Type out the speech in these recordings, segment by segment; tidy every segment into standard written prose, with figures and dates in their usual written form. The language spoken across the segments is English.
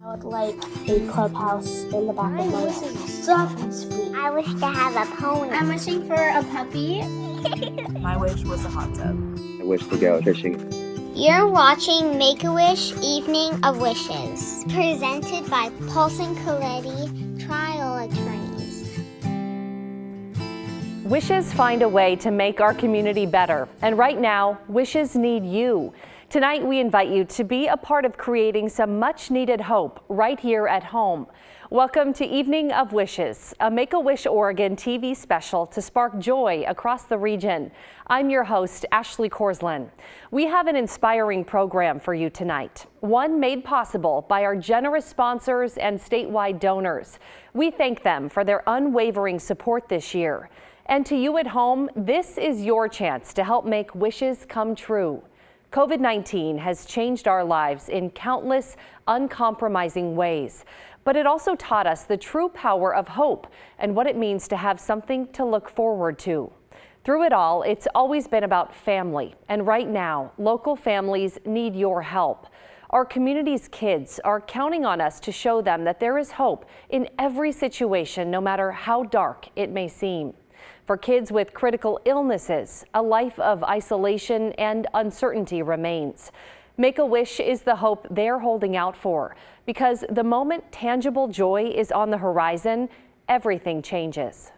I would like a clubhouse in the back of my house. Something sweet. I wish to have a pony. I'm wishing for a puppy. My wish was a hot tub. I wish to go fishing. You're watching Make-A-Wish Evening of Wishes, presented by Paulson, Coletti, Trial Attorneys. Wishes find a way to make our community better, and right now, wishes need you. Tonight, we invite you to be a part of creating some much-needed hope right here at home. Welcome to Evening of Wishes, a Make-A-Wish Oregon TV special to spark joy across the region. I'm your host, Ashley Korslin. We have an inspiring program for you tonight, one made possible by our generous sponsors and statewide donors. We thank them for their unwavering support this year. And to you at home, this is your chance to help make wishes come true. COVID-19 has changed our lives in countless, uncompromising ways, but it also taught us the true power of hope and what it means to have something to look forward to. Through it all, it's always been about family, and right now, local families need your help. Our community's kids are counting on us to show them that there is hope in every situation, no matter how dark it may seem. For kids with critical illnesses, a life of isolation and uncertainty remains. Make-A-Wish is the hope they're holding out for, because the moment tangible joy is on the horizon, everything changes.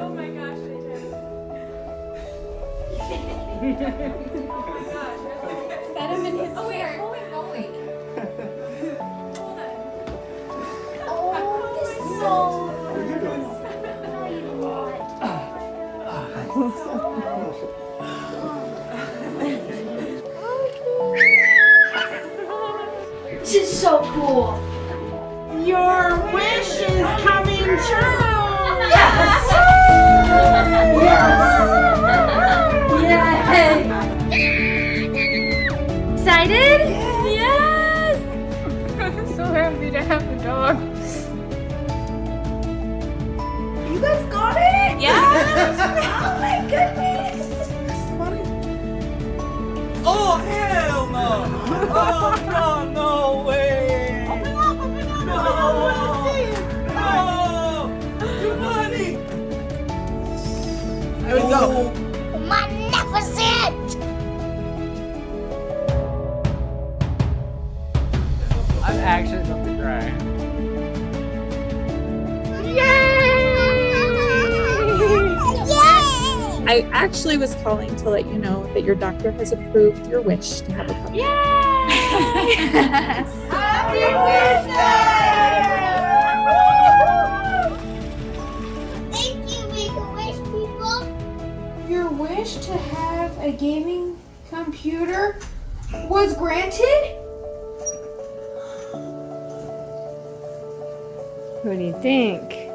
Oh my gosh, I did. Oh my gosh. Set him in his chair. Holy moly. Hold on. Oh, this is so... What are you doing? This is so cool. Your wish is coming true! Yes! Yes! Yay! Excited? Yes! I'm so happy to have the dog. You guys got it? Yes! Oh my goodness! Oh, hell no! Oh, no, no way! Open up! No! I want to see it! No! You money! There we go. Magnificent! I'm actually about to cry. I actually was calling to let you know that your doctor has approved your wish to have a puppy. Happy birthday! Thank you, Make-A-Wish people. Your wish to have a gaming computer was granted? What do you think?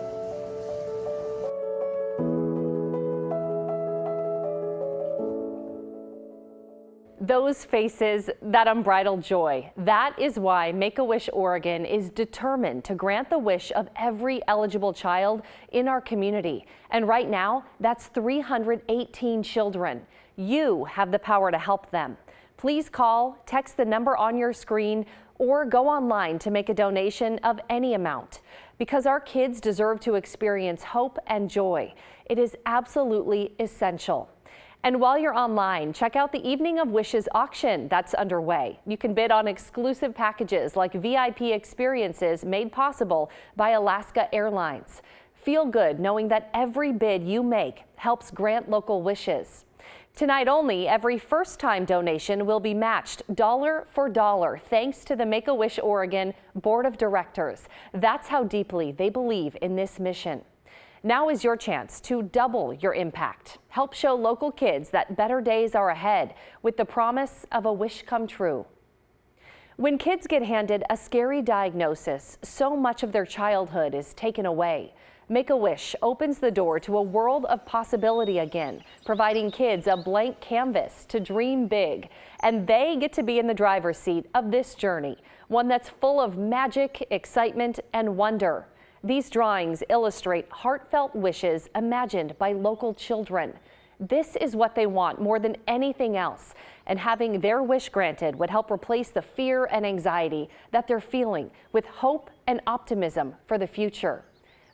Those faces, that unbridled joy. That is why Make-A-Wish Oregon is determined to grant the wish of every eligible child in our community. And right now, that's 318 children. You have the power to help them. Please call, text the number on your screen, or go online to make a donation of any amount. Because our kids deserve to experience hope and joy, it is absolutely essential. And while you're online, check out the Evening of Wishes auction that's underway. You can bid on exclusive packages like VIP experiences made possible by Alaska Airlines. Feel good knowing that every bid you make helps grant local wishes. Tonight only, every first-time donation will be matched dollar for dollar thanks to the Make-A-Wish Oregon Board of Directors. That's how deeply they believe in this mission. Now is your chance to double your impact. Help show local kids that better days are ahead with the promise of a wish come true. When kids get handed a scary diagnosis, so much of their childhood is taken away. Make-A-Wish opens the door to a world of possibility again, providing kids a blank canvas to dream big. And they get to be in the driver's seat of this journey, one that's full of magic, excitement, and wonder. These drawings illustrate heartfelt wishes imagined by local children. This is what they want more than anything else, and having their wish granted would help replace the fear and anxiety that they're feeling with hope and optimism for the future.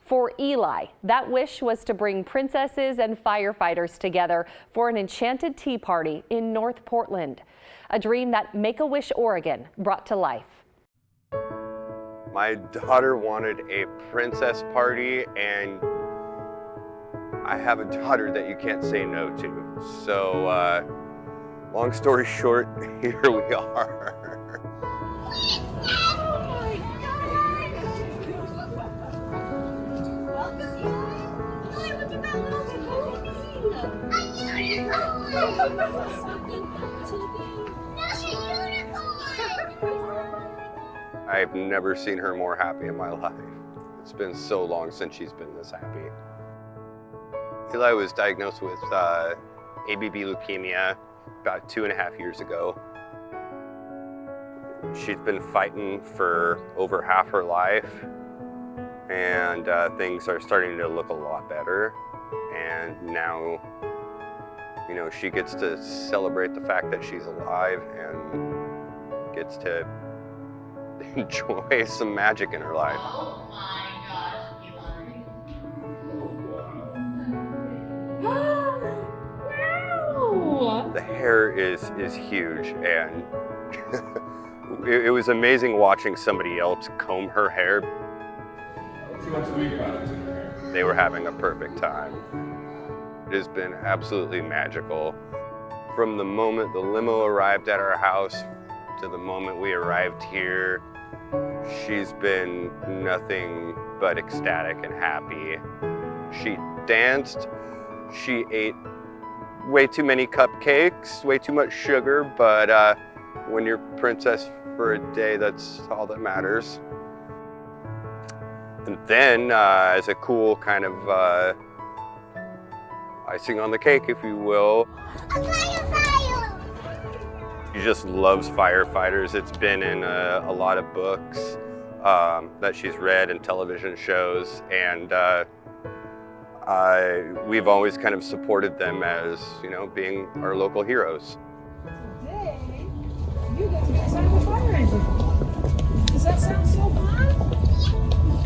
For Eli, that wish was to bring princesses and firefighters together for an enchanted tea party in North Portland, a dream that Make-A-Wish Oregon brought to life. My daughter wanted a princess party, and I have a daughter that you can't say no to. So, long story short, here we are. I've never seen her more happy in my life. It's been so long since she's been this happy. Eli was diagnosed with ABB leukemia about 2.5 years ago. She's been fighting for over half her life, and things are starting to look a lot better. And now, you know, she gets to celebrate the fact that she's alive and gets to enjoy some magic in her life. Oh my gosh, Eli. Wow! The hair is huge, and it was amazing watching somebody else comb her hair. They were having a perfect time. It has been absolutely magical. From the moment the limo arrived at our house to the moment we arrived here, she's been nothing but ecstatic and happy. She danced, she ate way too many cupcakes, way too much sugar, but when you're princess for a day, that's all that matters. And then, as a cool kind of icing on the cake, if you will, she just loves firefighters. It's been in a lot of books that she's read and television shows, and we've always kind of supported them as, you know, being our local heroes. Today, you get to be inside the fire engine. Does that sound so fun?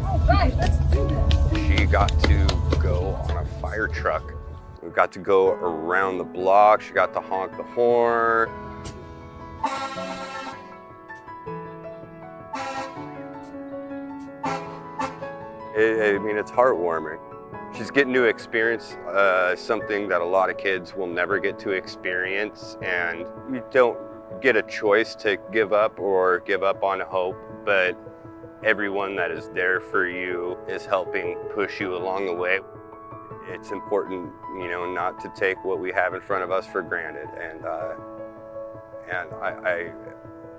All right, let's do this. She got to go on a fire truck. We got to go around the block. She got to honk the horn. I mean, it's heartwarming. She's getting to experience something that a lot of kids will never get to experience, and you don't get a choice to give up or give up on hope, but everyone that is there for you is helping push you along the way. It's important, you know, not to take what we have in front of us for granted, and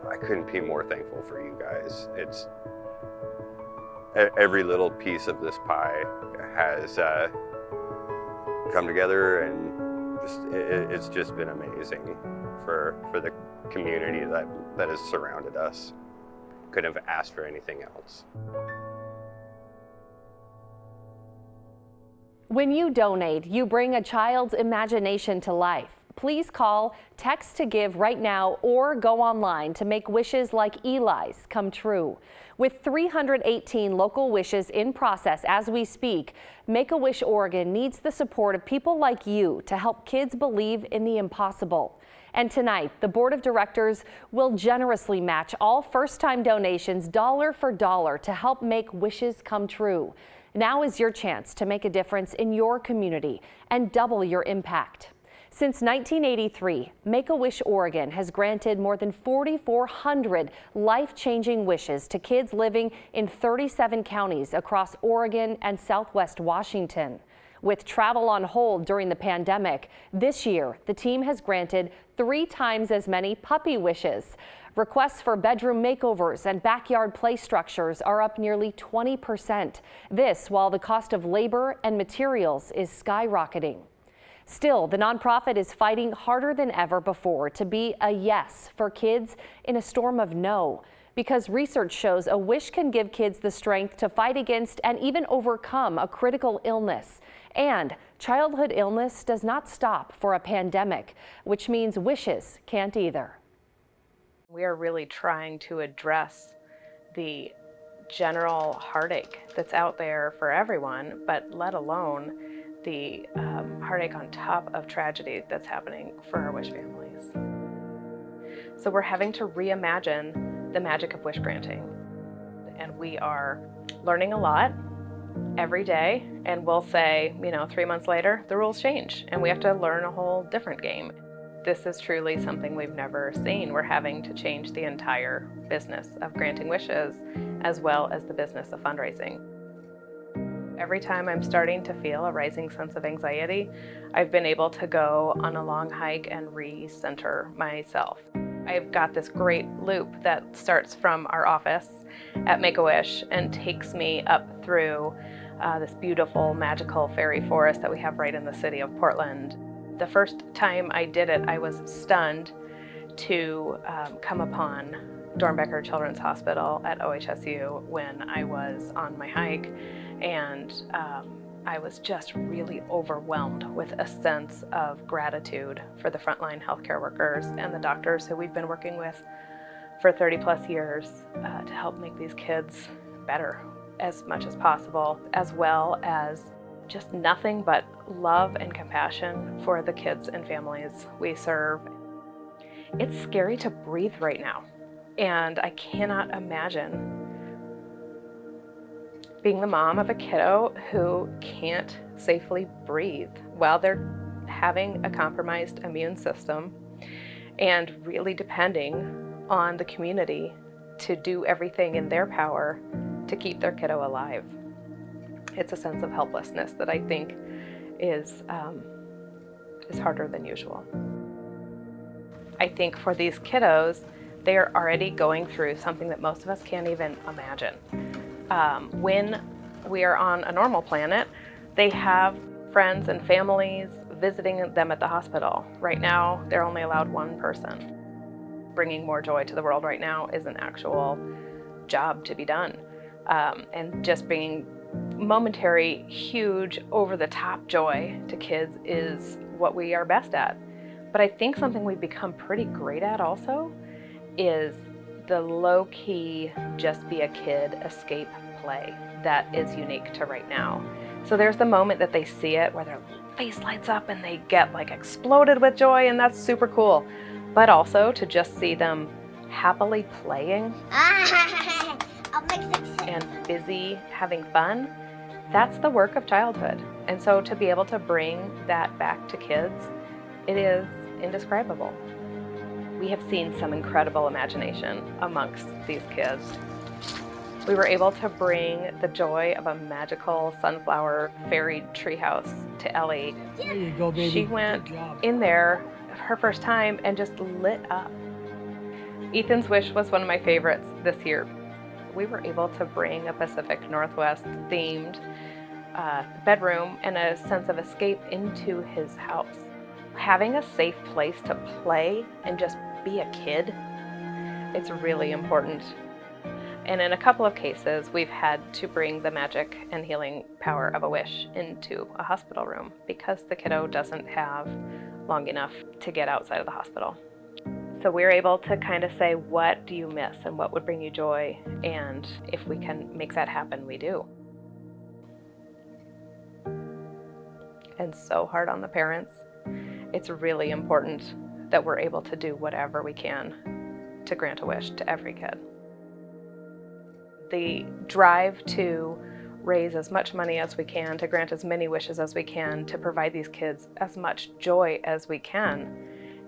I couldn't be more thankful for you guys. It's every little piece of this pie has come together, and it's just been amazing for the community that has surrounded us. Couldn't have asked for anything else. When you donate, you bring a child's imagination to life. Please call, text to give right now, or go online to make wishes like Eli's come true. With 318 local wishes in process as we speak, Make-A-Wish Oregon needs the support of people like you to help kids believe in the impossible. And tonight, the board of directors will generously match all first-time donations dollar for dollar to help make wishes come true. Now is your chance to make a difference in your community and double your impact. Since 1983, Make-A-Wish Oregon has granted more than 4,400 life-changing wishes to kids living in 37 counties across Oregon and Southwest Washington. With travel on hold during the pandemic, this year the team has granted 3 times as many puppy wishes. Requests for bedroom makeovers and backyard play structures are up nearly 20%. This while the cost of labor and materials is skyrocketing. Still, the nonprofit is fighting harder than ever before to be a yes for kids in a storm of no. because research shows a wish can give kids the strength to fight against and even overcome a critical illness. And childhood illness does not stop for a pandemic, which means wishes can't either. We are really trying to address the general heartache that's out there for everyone, but let alone the heartache on top of tragedy that's happening for our wish families. So we're having to reimagine the magic of wish granting. And we are learning a lot every day, and we'll say, 3 months later, the rules change, and we have to learn a whole different game. This is truly something we've never seen. We're having to change the entire business of granting wishes, as well as the business of fundraising. Every time I'm starting to feel a rising sense of anxiety, I've been able to go on a long hike and re-center myself. I've got this great loop that starts from our office at Make-A-Wish and takes me up through this beautiful, magical fairy forest that we have right in the city of Portland. The first time I did it, I was stunned to come upon Dornbecker Children's Hospital at OHSU when I was on my hike, and I was just really overwhelmed with a sense of gratitude for the frontline healthcare workers and the doctors who we've been working with for 30 plus years to help make these kids better as much as possible, as well as just nothing but love and compassion for the kids and families we serve. It's scary to breathe right now, and I cannot imagine being the mom of a kiddo who can't safely breathe while they're having a compromised immune system and really depending on the community to do everything in their power to keep their kiddo alive. It's a sense of helplessness that I think is harder than usual. I think for these kiddos, they are already going through something that most of us can't even imagine. When we are on a normal planet, they have friends and families visiting them at the hospital. Right now, they're only allowed one person. Bringing more joy to the world right now is an actual job to be done. And just bringing momentary, huge, over-the-top joy to kids is what we are best at. But I think something we've become pretty great at also is the low-key, just be a kid, escape play that is unique to right now. So there's the moment that they see it where their face lights up and they get like exploded with joy, and that's super cool. But also to just see them happily playing and busy having fun, that's the work of childhood. And so to be able to bring that back to kids, it is indescribable. We have seen some incredible imagination amongst these kids. We were able to bring the joy of a magical sunflower fairy treehouse to Ellie. There you go, baby. She went in there her first time and just lit up. Ethan's wish was one of my favorites this year. We were able to bring a Pacific Northwest themed bedroom and a sense of escape into his house. Having a safe place to play and just be a kid, it's really important. And in a couple of cases, we've had to bring the magic and healing power of a wish into a hospital room because the kiddo doesn't have long enough to get outside of the hospital. So we're able to kind of say, what do you miss and what would bring you joy? And if we can make that happen, we do. And so hard on the parents. It's really important that we're able to do whatever we can to grant a wish to every kid. The drive to raise as much money as we can, to grant as many wishes as we can, to provide these kids as much joy as we can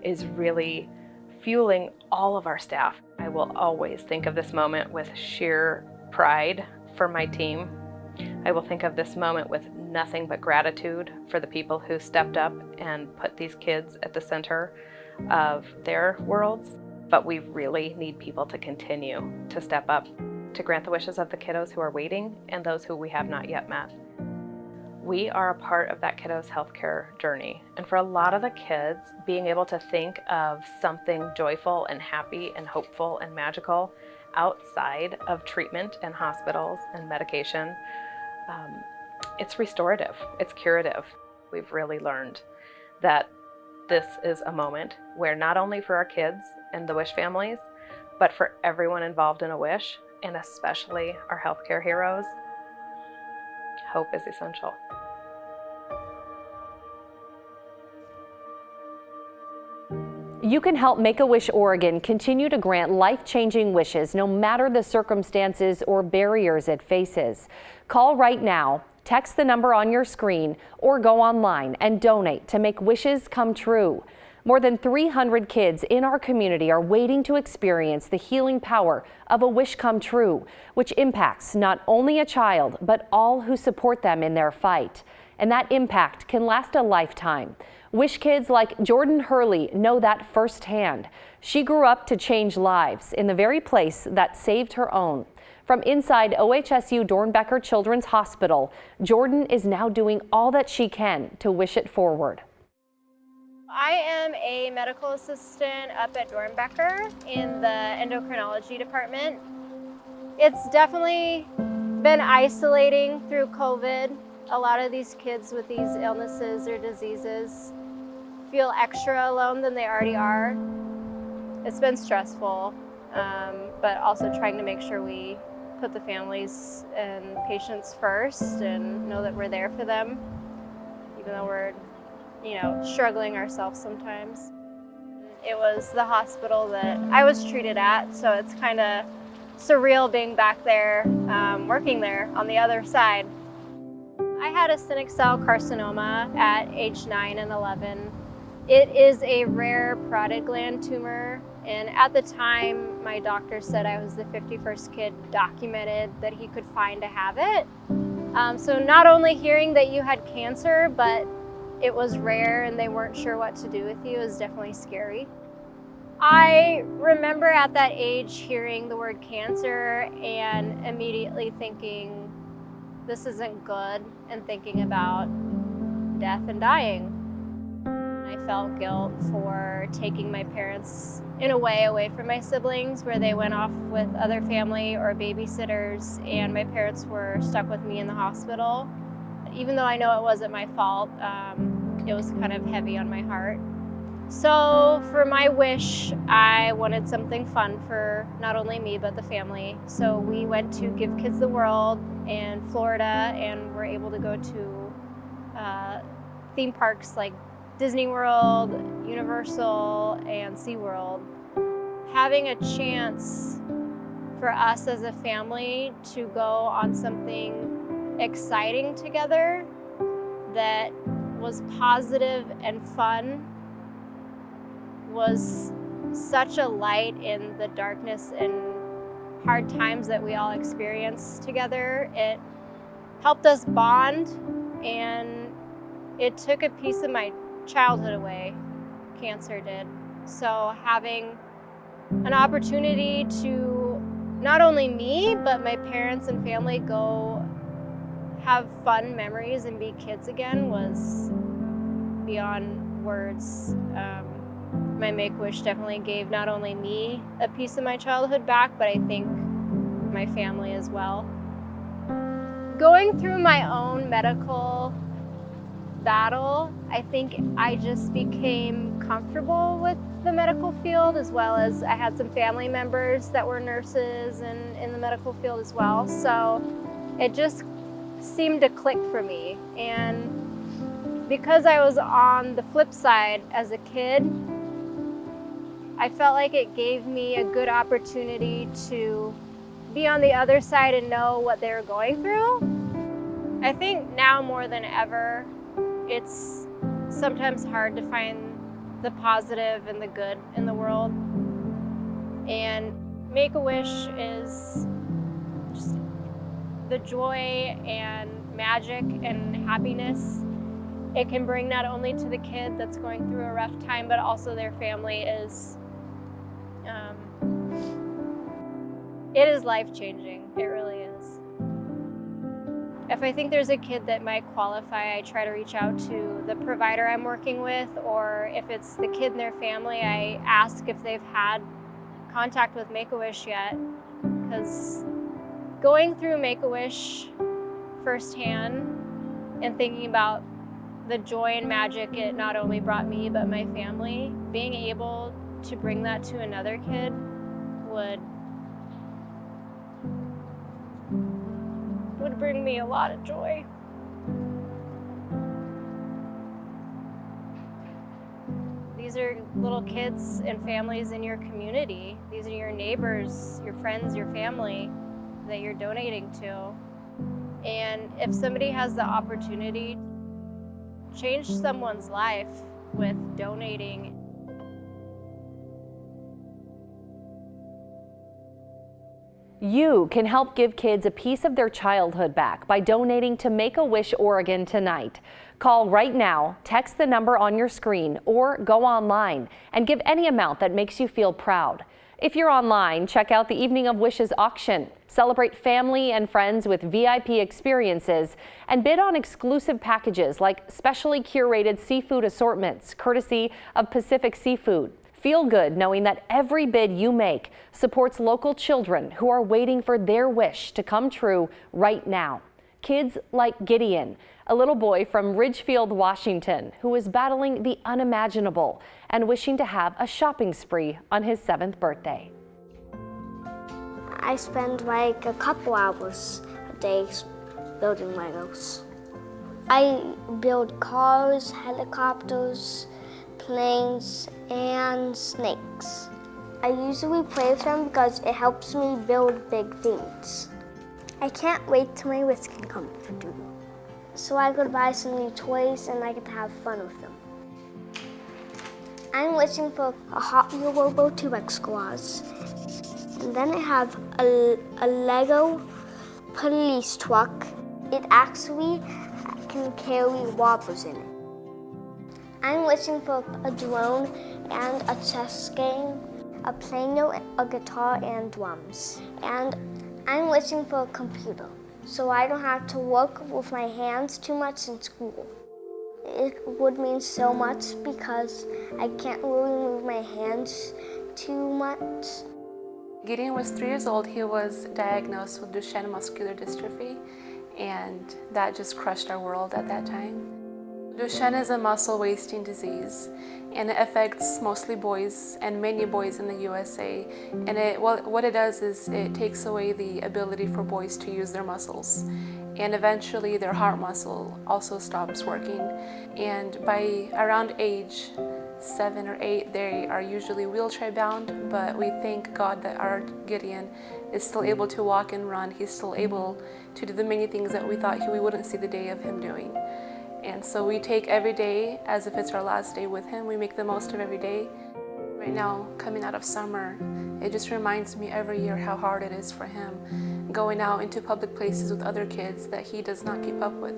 is really fueling all of our staff. I will always think of this moment with sheer pride for my team. I will think of this moment with nothing but gratitude for the people who stepped up and put these kids at the center of their worlds. But we really need people to continue to step up to grant the wishes of the kiddos who are waiting and those who we have not yet met. We are a part of that kiddo's healthcare journey. And for a lot of the kids, being able to think of something joyful and happy and hopeful and magical outside of treatment and hospitals and medication, it's restorative, it's curative. We've really learned that this is a moment where not only for our kids and the Wish families, but for everyone involved in a Wish, and especially our healthcare heroes, hope is essential. You can help Make-A-Wish Oregon continue to grant life-changing wishes no matter the circumstances or barriers it faces. Call right now, text the number on your screen, or go online and donate to make wishes come true. More than 300 kids in our community are waiting to experience the healing power of a wish come true, which impacts not only a child, but all who support them in their fight. And that impact can last a lifetime. Wish kids like Jordan Hurley know that firsthand. She grew up to change lives in the very place that saved her own. From inside OHSU Dornbecker Children's Hospital, Jordan is now doing all that she can to wish it forward. I am a medical assistant up at Dornbecker in the endocrinology department. It's definitely been isolating through COVID. A lot of these kids with these illnesses or diseases feel extra alone than they already are. It's been stressful, but also trying to make sure we put the families and patients first and know that we're there for them, even though we're, struggling ourselves sometimes. It was the hospital that I was treated at, so it's kind of surreal being back there, working there on the other side. I had a cynic cell carcinoma at age 9 and 11. It is a rare parotid gland tumor, and at the time, my doctor said I was the 51st kid documented that he could find to have it. So not only hearing that you had cancer, but it was rare and they weren't sure what to do with you is definitely scary. I remember at that age hearing the word cancer and immediately thinking, this isn't good, and thinking about death and dying. I felt guilt for taking my parents in a way away from my siblings, where they went off with other family or babysitters and my parents were stuck with me in the hospital. Even though I know it wasn't my fault, it was kind of heavy on my heart. So for my wish, I wanted something fun for not only me, but the family. So we went to Give Kids the World in Florida and were able to go to theme parks like Disney World, Universal, and SeaWorld. Having a chance for us as a family to go on something exciting together that was positive and fun was such a light in the darkness and hard times that we all experienced together. It helped us bond, and it took a piece of my childhood away. Cancer did. So having an opportunity to not only me, but my parents and family go have fun memories and be kids again was beyond words. My Make-A-Wish definitely gave not only me a piece of my childhood back, but I think my family as well. Going through my own medical battle, I think I just became comfortable with the medical field, as well as I had some family members that were nurses and in the medical field as well. So it just seemed to click for me. And because I was on the flip side as a kid, I felt like it gave me a good opportunity to be on the other side and know what they were going through. I think now more than ever, it's sometimes hard to find the positive and the good in the world. And Make-A-Wish is just the joy and magic and happiness it can bring not only to the kid that's going through a rough time, but also their family it is life-changing. It really is. If I think there's a kid that might qualify, I try to reach out to the provider I'm working with, or if it's the kid and their family, I ask if they've had contact with Make-A-Wish yet. because going through Make-A-Wish firsthand and thinking about the joy and magic it not only brought me but my family, being able to bring that to another kid would bring me a lot of joy. These are little kids and families in your community. These are your neighbors, your friends, your family that you're donating to. And if somebody has the opportunity to change someone's life with donating, you can help give kids a piece of their childhood back by donating to Make-A-Wish Oregon tonight. Call right now, text the number on your screen, or go online and give any amount that makes you feel proud. If you're online, check out the Evening of Wishes auction. Celebrate family and friends with VIP experiences and bid on exclusive packages like specially curated seafood assortments, courtesy of Pacific Seafood. Feel good knowing that every bid you make supports local children who are waiting for their wish to come true right now. Kids like Gideon, a little boy from Ridgefield, Washington, who is battling the unimaginable and wishing to have a shopping spree on his 7th birthday. I spend like a couple hours a day building Legos. I build cars, helicopters, planes, and snakes. I usually play with them because it helps me build big things. I can't wait till my wish can come true. So I could buy some new toys and I could have fun with them. I'm wishing for a Hot Wheel Robo 2X garage. And then I have a Lego police truck. It actually can carry robbers in it. I'm wishing for a drone and a chess game, a piano, a guitar, and drums. And I'm wishing for a computer, so I don't have to work with my hands too much in school. It would mean so much because I can't really move my hands too much. Gideon was 3 years old. He was diagnosed with Duchenne muscular dystrophy, and that just crushed our world at that time. Duchenne is a muscle wasting disease, and it affects mostly boys and many boys in the USA. And what it does is it takes away the ability for boys to use their muscles. And eventually their heart muscle also stops working. And by around age 7 or 8, they are usually wheelchair bound, but we thank God that our Gideon is still able to walk and run. He's still able to do the many things that we thought we wouldn't see the day of him doing. And so we take every day as if it's our last day with him. We make the most of every day. Right now, coming out of summer, it just reminds me every year how hard it is for him going out into public places with other kids that he does not keep up with.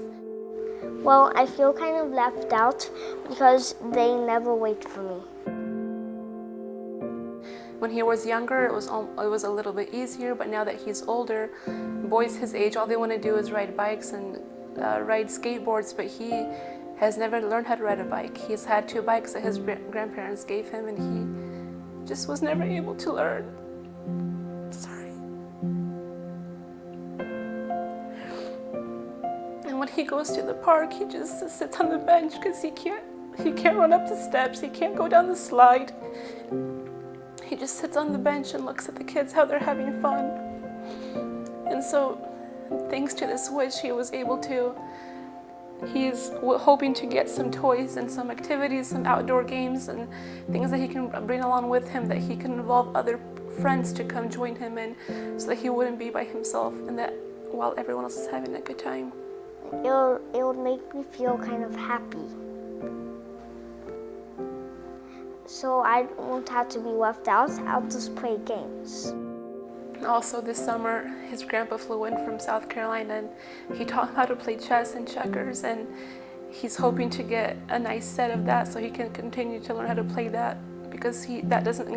Well, I feel kind of left out because they never wait for me. When he was younger, it was a little bit easier, but now that he's older, boys his age, all they want to do is ride bikes and ride skateboards, but he has never learned how to ride a bike. He's had 2 bikes that his grandparents gave him, and he just was never able to learn. Sorry. And when he goes to the park, he just sits on the bench because he can't run up the steps, he can't go down the slide. He just sits on the bench and looks at the kids, how they're having fun. And so, thanks to this wish, he's hoping to get some toys and some activities, some outdoor games and things that he can bring along with him, that he can involve other friends to come join him in, so that he wouldn't be by himself, and that while everyone else is having a good time. It would make me feel kind of happy. So I won't have to be left out. I'll just play games. Also this summer, his grandpa flew in from South Carolina and he taught him how to play chess and checkers, and he's hoping to get a nice set of that so he can continue to learn how to play that, because that doesn't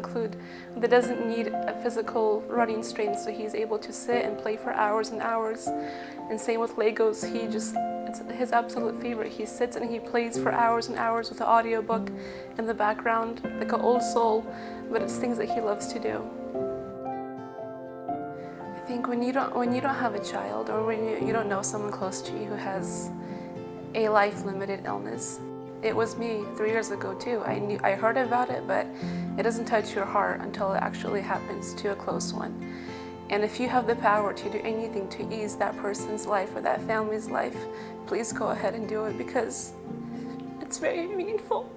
need a physical running strength, so he's able to sit and play for hours and hours. And same with Legos, it's his absolute favorite. He sits and he plays for hours and hours with the audiobook in the background, like an old soul, but it's things that he loves to do. think when you don't have a child, or when you don't know someone close to you who has a life-limited illness. It was me 3 years ago too. I heard about it, but it doesn't touch your heart until it actually happens to a close one. And if you have the power to do anything to ease that person's life or that family's life, please go ahead and do it, because it's very meaningful.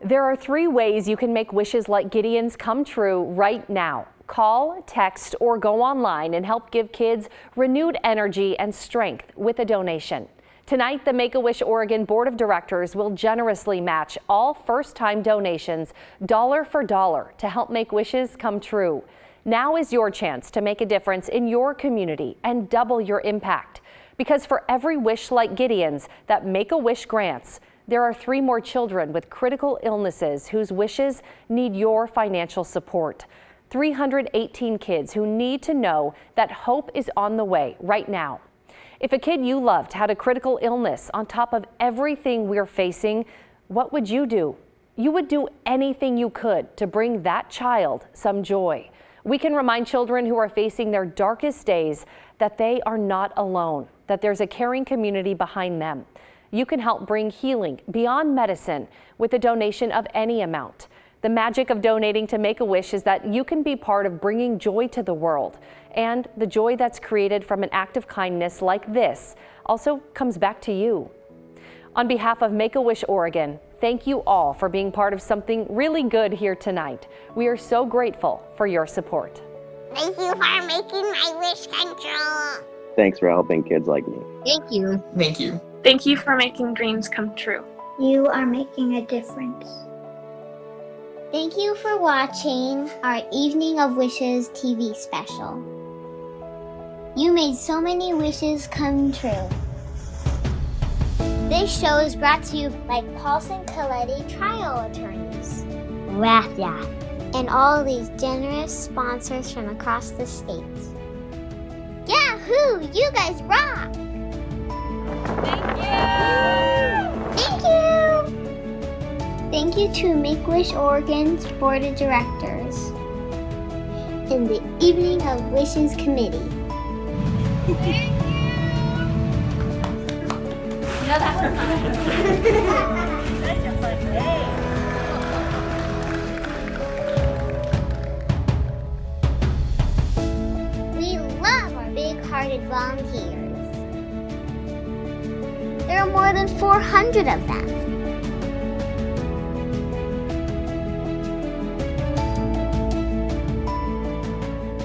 There are 3 ways you can make wishes like Gideon's come true right now. Call, text, or go online and help give kids renewed energy and strength with a donation. Tonight, the Make-A-Wish Oregon Board of Directors will generously match all first-time donations dollar for dollar to help make wishes come true. Now is your chance to make a difference in your community and double your impact. Because for every wish like Gideon's that Make-A-Wish grants, there are 3 more children with critical illnesses whose wishes need your financial support. 318 kids who need to know that hope is on the way right now. If a kid you loved had a critical illness on top of everything we're facing, what would you do? You would do anything you could to bring that child some joy. We can remind children who are facing their darkest days that they are not alone, that there's a caring community behind them. You can help bring healing beyond medicine with a donation of any amount. The magic of donating to Make-A-Wish is that you can be part of bringing joy to the world. And the joy that's created from an act of kindness like this also comes back to you. On behalf of Make-A-Wish Oregon, thank you all for being part of something really good here tonight. We are so grateful for your support. Thank you for making my wish come true. Thanks for helping kids like me. Thank you. Thank you. Thank you for making dreams come true. You are making a difference. Thank you for watching our Evening of Wishes TV special. You made so many wishes come true. This show is brought to you by Paulson Coletti trial attorneys. Raffia. And all these generous sponsors from across the states. Yahoo! You guys rock! Thank you! Thank you to Make-A-Wish Oregon's Board of Directors and the Evening of Wishes Committee. We love our big-hearted volunteers. There are more than 400 of them.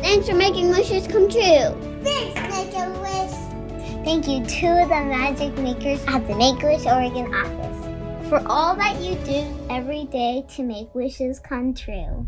Thanks for making wishes come true. Thanks, Make-A-Wish. Thank you to the magic makers at the Make-A-Wish Oregon office for all that you do every day to make wishes come true.